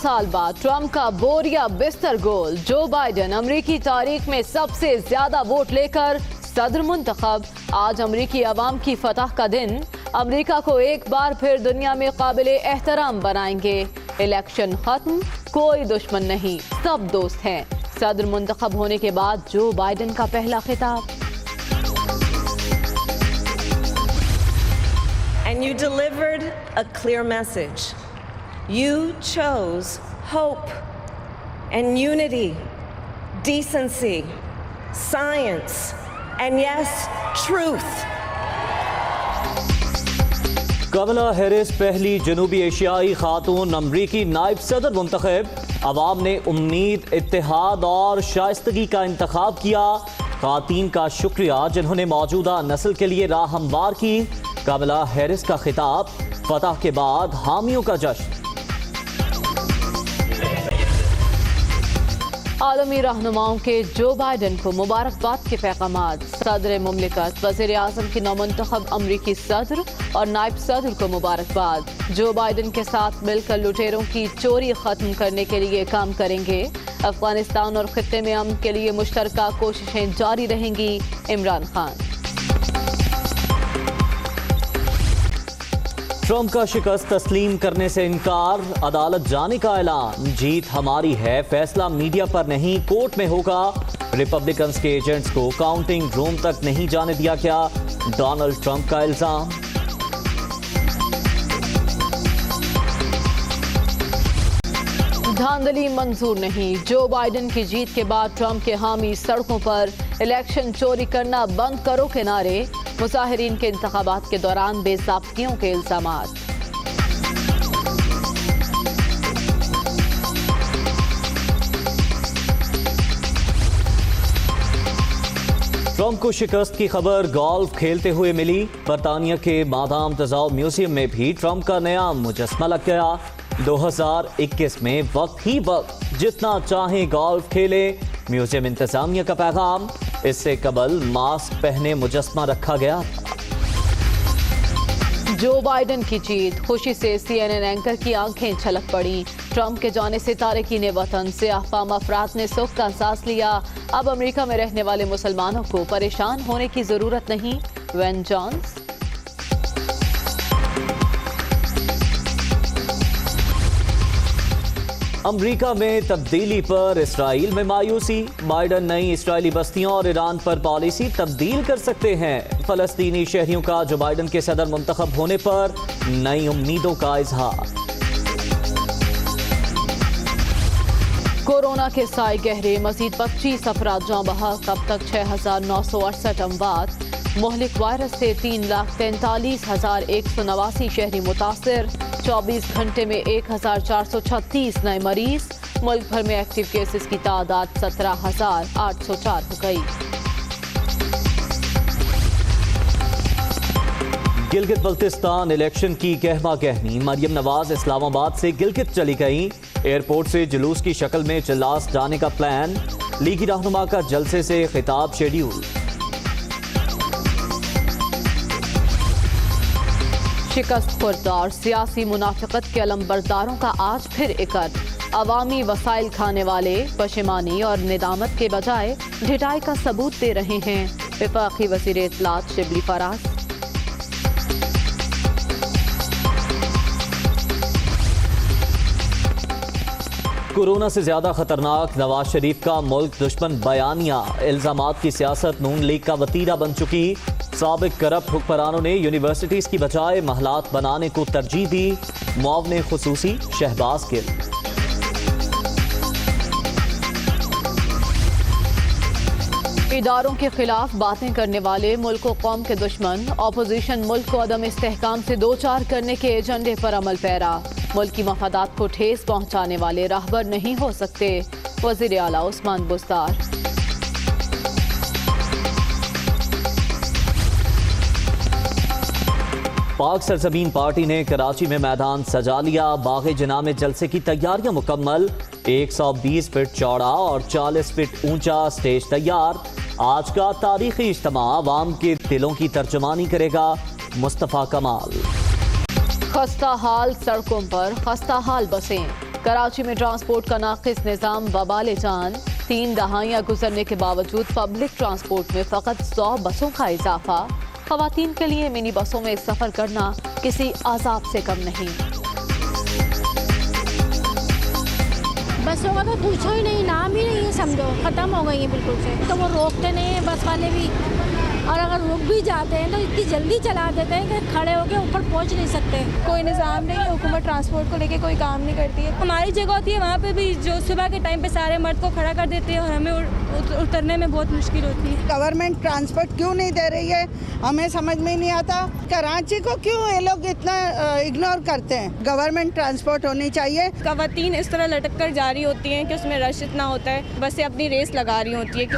साल बाद ट्रंप का बोरिया बिस्तर गोल। जो बाइडेन अमरीकी तारीख में सबसे ज्यादा वोट लेकर सदर मुंतखब। आज अमरीकी अवाम की फतह का दिन। अमरीका को एक बार फिर दुनिया में काबिले एहतराम बनाएंगे। इलेक्शन खत्म, कोई दुश्मन नहीं, सब दोस्त हैं। सदर मुंतखब होने के बाद जो बाइडेन का पहला खिताब। And you delivered a clear message. You chose hope and unity, decency, science, and yes, truth. Kamala Harris पहली जनूबी एशियाई खातून अमरीकी नायब सदर मुंतखब। अवाम ने उम्मीद, इत्तेहाद और शाइस्तगी का इंतखाब किया। खातीन का शुक्रिया जिन्होंने मौजूदा नस्ल के लिए राह हमवार की। कमला हैरिस का खिताब, फतह के बाद हामियों का जश्न। आलमी रहनुमाओं के जो बाइडेन को मुबारकबाद के पैगामात। सदर मुमलिकत, वज़ीर आज़म की नौमुंतखब अमरीकी सदर और नायब सदर को मुबारकबाद। जो बाइडेन के साथ मिलकर लुटेरों की चोरी खत्म करने के लिए काम करेंगे। अफगानिस्तान और खित्ते में अमन के लिए मुश्तरका कोशिशें जारी रहेंगी। इमरान खान। ट्रंप का शिकस्त तस्लीम करने से इनकार, अदालत जाने का ऐलान। जीत हमारी है, फैसला मीडिया पर नहीं कोर्ट में होगा। रिपब्लिकन्स के एजेंट्स को काउंटिंग रूम तक नहीं जाने दिया गया, डोनाल्ड ट्रंप का इल्जाम। धांधली मंजूर नहीं। जो बाइडेन की जीत के बाद ट्रंप के हामी सड़कों पर इलेक्शन चोरी करना बंद करो के नारे। मुजाहिरीन के इंतखाबात के दौरान बेज़ाब्तियों के इल्जामात। ट्रंप को शिकस्त की खबर गोल्फ खेलते हुए मिली। बरतानिया के मादाम तज़ाव म्यूजियम में भी ट्रंप का नया मुजस्मा लग गया। 2021 में वक्त ही वक्त जितना चाहे गोल्फ खेले, म्यूजियम इंतजामिया का पैगाम। इससे कबल मास्क पहने मुजस्मा रखा गया। जो बाइडेन की जीत, खुशी से CNN एंकर की आंखें छलक पड़ी। ट्रंप के जाने से तारकीन वतन से अफवाम अफराद ने सुख का सांस लिया। अब अमेरिका में रहने वाले मुसलमानों को परेशान होने की जरूरत नहीं। When Johns. अमरीका में तब्दीली पर इसराइल में मायूसी। बाइडेन नई इसराइली बस्तियों और ईरान पर पॉलिसी तब्दील कर सकते हैं। फलस्तीनी शहरियों का जो बाइडेन के सदर मुंतखब होने पर नई उम्मीदों का इजहार। कोरोना के साए गहरे, मजीद 25 अफराद जाँ बहक। अब तक 6,968 अमवात। मोहलिक वायरस से 3,43,189 शहरी मुतासिर। 24 घंटे में 1,436 नए मरीज। मुल्क भर में एक्टिव केसेस की तादाद 17,804 हो गई। गिलगित बल्तिस्तान इलेक्शन की गहमा गहमी। मरियम नवाज इस्लामाबाद से गिलगित चली गईं। एयरपोर्ट से जुलूस की शक्ल में चिल्लास जाने का प्लान। लीगी रहनुमा का जलसे से खिताब शेड्यूल। शिकस्त खुर्दार, सियासी मुनाफिकत के अलमबरदारों का आज फिर इकट्ठ। अवामी वसाइल खाने वाले पशेमानी और निदामत के बजाय ढिठाई का सबूत दे रहे हैं। वफाकी वज़ीर इत्तलात शिबली फराज। कोरोना से ज्यादा खतरनाक नवाज शरीफ का मुल्क दुश्मन बयानिया। इल्जामात की सियासत नून लीग का वतीरा बन चुकी। साबिक करप्ट हुक्मरानों ने यूनिवर्सिटीज की बजाय महलात बनाने को तरजीह दी। मुआवने खुसूसी शहबाज गिल। इदारों के खिलाफ बातें करने वाले मुल्क व कौम के दुश्मन। ऑपोजिशन मुल्क को अदम इस्तेहकाम से दो चार करने के एजेंडे पर अमल पैरा। मुल्क की मफादात को ठेस पहुंचाने वाले राहबर नहीं हो सकते। वज़ीर आला उस्मान बुस्तार। पाक सरजमीन पार्टी ने कराची में मैदान सजा लिया। बाग़े जिना में जलसे की तैयारियां मुकम्मल। 120 फीट चौड़ा और 40 फीट ऊंचा स्टेज तैयार। आज का तारीखी इज्तिमा आवाम के दिलों की तर्जुमानी करेगा। मुस्तफ़ा कमाल। खस्ता हाल सड़कों पर, खस्ता हाल बसें। कराची में ट्रांसपोर्ट का नाकिस निज़ाम वबाले जान। 3 दहाइयां गुजरने के बावजूद पब्लिक ट्रांसपोर्ट में फ़कत 100 बसों का इजाफा। ख़वातीन के लिए मिनी बसों में सफ़र करना किसी आज़ाब से कम नहीं। बसों का तो पूछो ही नहीं, नाम ही नहीं है, समझो ख़त्म हो गई है बिल्कुल से। तो वो रोकते नहीं हैं बस वाले भी, और अगर रुक भी जाते हैं तो इतनी जल्दी चला देते हैं कि खड़े होकर ऊपर पहुंच नहीं सकते। कोई निज़ाम नहीं है, हुकूमत ट्रांसपोर्ट को लेके कोई काम नहीं करती है। हमारी जगह होती है वहाँ पे भी, जो सुबह के टाइम पे सारे मर्द को खड़ा कर देते हैं और हमें उतरने में बहुत मुश्किल होती है। गवर्नमेंट ट्रांसपोर्ट क्यों नहीं दे रही है, हमें समझ में नहीं आता। कराची को क्यों ये लोग इतना इग्नोर करते हैं। गवर्नमेंट ट्रांसपोर्ट होनी चाहिए। ख़वातीन इस तरह लटक कर जा रही होती हैं कि उसमें रश इतना होता है, बस ये अपनी रेस लगा रही होती है।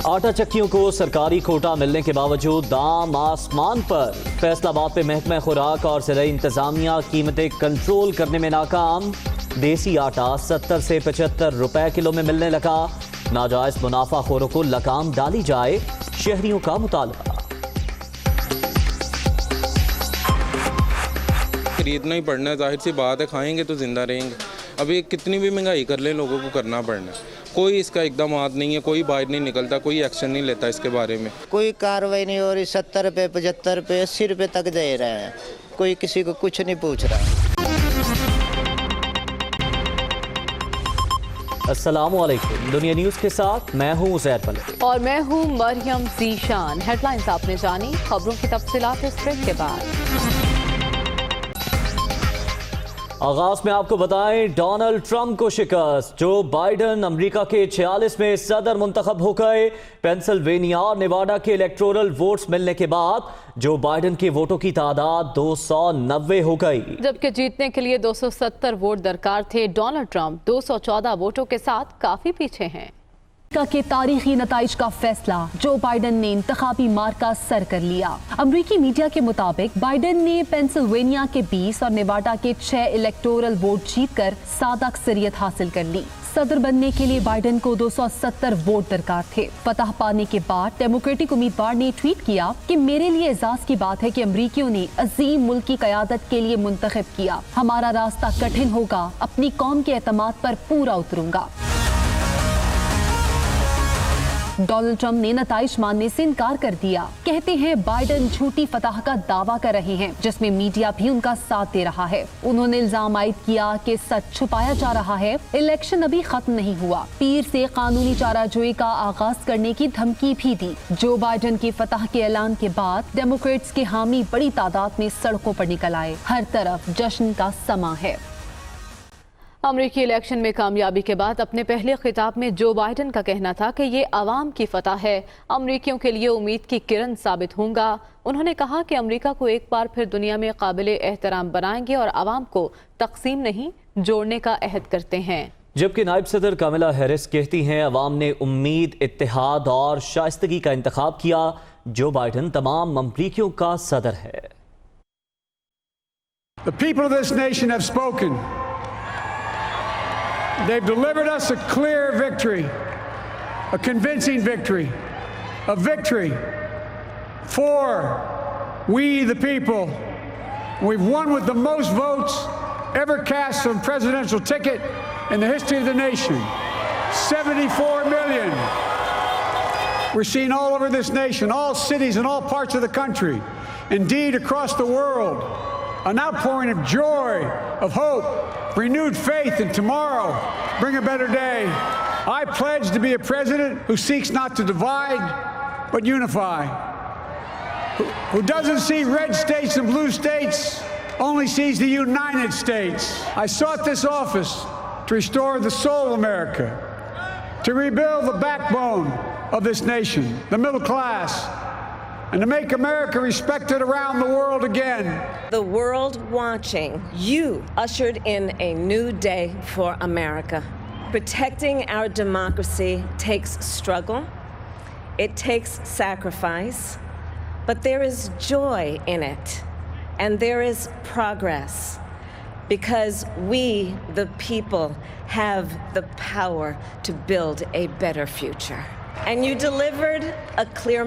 आटा चक्कियों को सरकारी कोटा मिलने के बावजूद दाम आसमान पर। फैसलाबाद में महकमा खुराक और ज़िला इंतजामिया कीमतें कंट्रोल करने में नाकाम। देसी आटा 70 से 75 रुपए किलो में मिलने लगा। नाजायज मुनाफाखोरों को लगाम डाली जाए, शहरियों का मुतालबा। खरीदना ही पड़ना है, जाहिर सी बात है, खाएंगे तो जिंदा रहेंगे। अभी कितनी भी महंगाई कर ले, लोगों को करना पड़ना है। कोई इसका इकदाम नहीं है, कोई बाहर नहीं निकलता, कोई एक्शन नहीं लेता इसके बारे में। कोई कार्रवाई नहीं हो रही। 70 रुपये, 75 रुपये, 80 रुपये तक दे रहे हैं, कोई किसी को कुछ नहीं पूछ रहा। अस्सलामुअलैकुम, दुनिया न्यूज़ के साथ मैं हूँ ज़ैद मलिक और मैं हूँ मरियम ज़ीशान। हेडलाइंस आपने जानी, खबरों की तफसीलात इस ब्रेक के बाद। आगाज में आपको बताएं, डोनाल्ड ट्रंप को शिकस्त। जो बाइडन अमेरिका के 46वें सदर मुंतखब हो गए। पेंसिल्वेनिया और नेवाडा के इलेक्टोरल वोट्स मिलने के बाद जो बाइडन के वोटों की तादाद 290 हो गई, जबकि जीतने के लिए 270 वोट दरकार थे। डोनाल्ड ट्रंप 214 वोटों के साथ काफी पीछे हैं। के तारीखी नताइज का फैसला, जो बाइडन ने इंतखाबी मार्का सर कर लिया। अमरीकी मीडिया के मुताबिक बाइडन ने पेंसिल्वेनिया के 20 और नेवाडा के 6 इलेक्टोरल वोट जीतकर सादा अक्सरियत हासिल कर ली। सदर बनने के लिए बाइडन को 270 वोट दरकार थे। फतह पाने के बाद डेमोक्रेटिक उम्मीदवार ने ट्वीट किया कि मेरे लिए एजाज की बात है कि अमरीकियों ने अजीम मुल्क की क़यादत के लिए मुंतखब किया। हमारा रास्ता कठिन होगा, अपनी कौम के एतमाद पर पूरा उतरूंगा। डोनाल्ड ट्रंप ने नताइज मानने से इनकार कर दिया। कहते हैं बाइडन झूठी फतह का दावा कर रहे हैं, जिसमें मीडिया भी उनका साथ दे रहा है। उन्होंने इल्जाम आयद किया कि सच छुपाया जा रहा है। इलेक्शन अभी खत्म नहीं हुआ। पीर से कानूनी चाराजोई का आगाज करने की धमकी भी दी। जो बाइडन की फतह के ऐलान के बाद डेमोक्रेट्स के हामी बड़ी तादाद में सड़कों पर निकल आए। हर तरफ जश्न का समा है। अमरीकी इलेक्शन में कामयाबी के बाद अपने पहले खिताब में जो बाइडन का कहना था कि ये अवाम की फतह है, अमरीकियों के लिए उम्मीद की किरण साबित होगा। उन्होंने कहा कि अमरीका को एक बार फिर दुनिया में काबिले एहतराम बनाएंगे और अवाम को तकसीम नहीं जोड़ने का अहद करते हैं। जबकि नायब सदर कामिला हैरिस कहती हैं अवाम ने उम्मीद, इत्तेहाद और शाइस्तगी का इंतखाब किया। जो बाइडन तमाम अमरीकियों का सदर है। The people of this nation have spoken. They've delivered us a clear victory, a convincing victory, a victory for we the people. We've won with the most votes ever cast on a presidential ticket in the history of the nation. 74 million. We're seeing all over this nation, all cities and all parts of the country, indeed across the world, an outpouring of joy, of hope, renewed faith in tomorrow, bring a better day. I pledge to be a president who seeks not to divide, but unify. Who doesn't see red states and blue states, only sees the United States. I sought this office to restore the soul of America, to rebuild the backbone of this nation, the middle class, and to make America respected around the world again. The world watching, you ushered in a new day for America. Protecting our democracy takes struggle, it takes sacrifice, but there is joy in it, and there is progress, because we, the people, have the power to build a better future. And you delivered a clear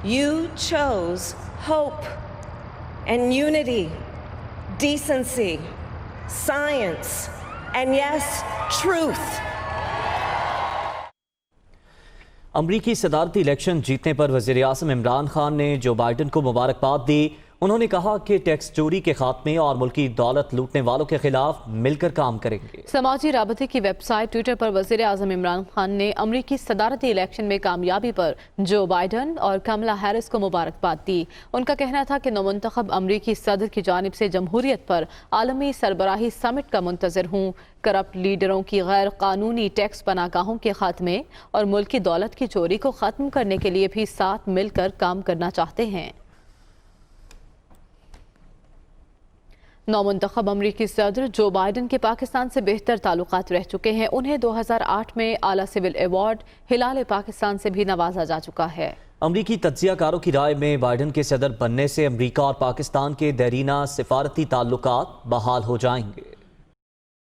You chose hope and unity, decency, science, and yes, truth. अमरीकी सदारती election जीतने पर वज़ीर आज़म इमरान खान ने जो Biden को मुबारकबाद दी। उन्होंने कहा कि टैक्स चोरी के खात्मे और मुल्की दौलत लूटने वालों के खिलाफ मिलकर काम करेंगे। समाजी राबते की वेबसाइट ट्विटर पर वज़ीर आज़म इमरान खान ने अमरीकी सदारती इलेक्शन में कामयाबी पर जो बाइडन और कमला हैरिस को मुबारकबाद दी। उनका कहना था कि नौमुंतखब अमरीकी सदर की जानिब से जमहूरियत पर आलमी सरबराही समिट का मुंतज़िर हूँ। करप्ट लीडरों की गैर कानूनी टैक्स पनागाहों के खात्मे और मुल्की दौलत की चोरी को ख़त्म करने के लिए भी साथ मिलकर काम करना चाहते हैं। नौमुंतखब अमरीकी सदर जो बाइडन के पाकिस्तान से बेहतर ताल्लुकात रह चुके हैं। उन्हें 2008 में आला सिविल अवार्ड हिलाल पाकिस्तान से भी नवाजा जा चुका है। अमरीकी तज्जियाकारों की राय में बाइडन के सदर बनने से अमरीका और पाकिस्तान के देरीना सिफारती ताल्लुकात बहाल हो जाएंगे।